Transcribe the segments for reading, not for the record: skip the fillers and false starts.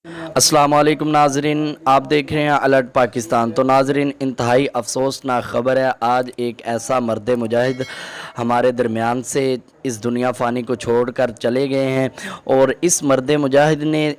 अस्सलाम वालेकुम नाजरीन, आप देख रहे हैं अलर्ट पाकिस्तान। तो नाजरीन, इंतहाई अफसोसनाक ख़बर है। आज एक ऐसा मर्द मुजाहिद हमारे दरमियान से इस दुनिया फ़ानी को छोड़कर चले गए हैं, और इस मर्द मुजाहिद ने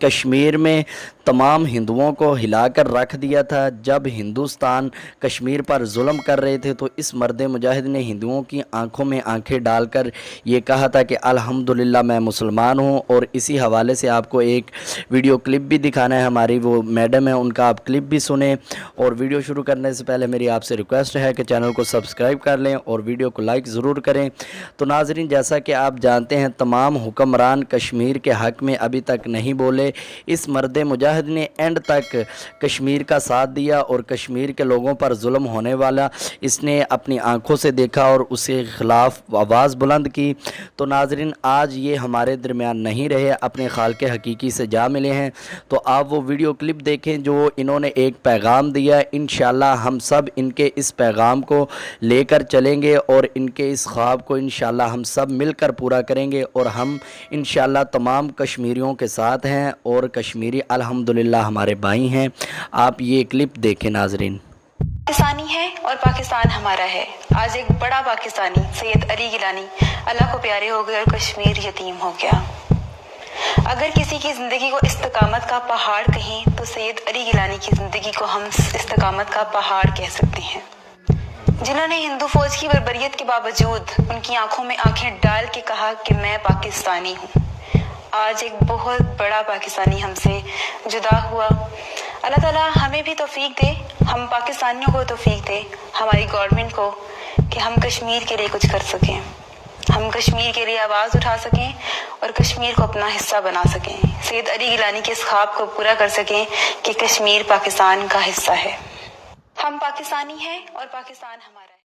कश्मीर में तमाम हिंदुओं को हिलाकर रख दिया था। जब हिंदुस्तान कश्मीर पर जुल्म कर रहे थे तो इस मर्द मुजाहिद ने हिंदुओं की आंखों में आंखें डालकर ये कहा था कि अल्हम्दुलिल्लाह मैं मुसलमान हूँ। और इसी हवाले से आपको एक वीडियो क्लिप भी दिखाना है। हमारी वो मैडम है, उनका आप क्लिप भी सुने। और वीडियो शुरू करने से पहले मेरी आपसे रिक्वेस्ट है कि चैनल को सब्सक्राइब कर लें और वीडियो को लाइक ज़रूर करें। तो नाजरीन, जैसा कि आप जानते हैं, तमाम हुक्मरान कश्मीर के हक़ में अभी तक नहीं बोले। इस मर्द मुजाहिद ने एंड तक कश्मीर का साथ दिया और कश्मीर के लोगों पर जुल्म होने वाला इसने अपनी आंखों से देखा और उसके ख़िलाफ़ आवाज़ बुलंद की। तो नाजरीन, आज ये हमारे दरमियान नहीं रहे, अपने खालिक़ हकीकी से जा मिले हैं। तो आप वो वीडियो क्लिप देखें जो इन्होंने एक पैगाम दिया। इंशाअल्लाह हम सब इनके इस पैगाम को लेकर चलेंगे और इनके इस ख्वाब को इंशाअल्लाह हम सब मिलकर पूरा करेंगे। और हम इंशाअल्लाह तमाम कश्मीरियों के साथ हैं और कश्मीरी अल्हम्दुलिल्लाह हमारे भाई हैं। आप ये क्लिप देखें नाजरीन। पाकिस्तानी है और पाकिस्तान हमारा है। आज एक बड़ा पाकिस्तानी सैयद अली गिलानी अल्लाह को प्यारे हो गए और कश्मीर यतीम हो गया। अगर किसी की ज़िंदगी को इस्तकामत का पहाड़ कहें तो सैयद अली गिलानी की ज़िंदगी को हम इस्तकामत का पहाड़ कह सकते हैं, जिन्होंने हिंदू फौज की बर्बरियत के बावजूद उनकी आंखों में आंखें डाल के कहा कि मैं पाकिस्तानी हूँ। आज एक बहुत बड़ा पाकिस्तानी हमसे जुदा हुआ। अल्लाह ताला हमें भी तौफीक दे, हम पाकिस्तानियों को तौफीक दे, हमारी गवर्नमेंट को, कि हम कश्मीर के लिए कुछ कर सकें, हम कश्मीर के लिए आवाज़ उठा सकें और कश्मीर को अपना हिस्सा बना सकें, सैयद अली गिलानी के इस ख्वाब को पूरा कर सकें कि कश्मीर पाकिस्तान का हिस्सा है। हम पाकिस्तानी हैं और पाकिस्तान हमारा है।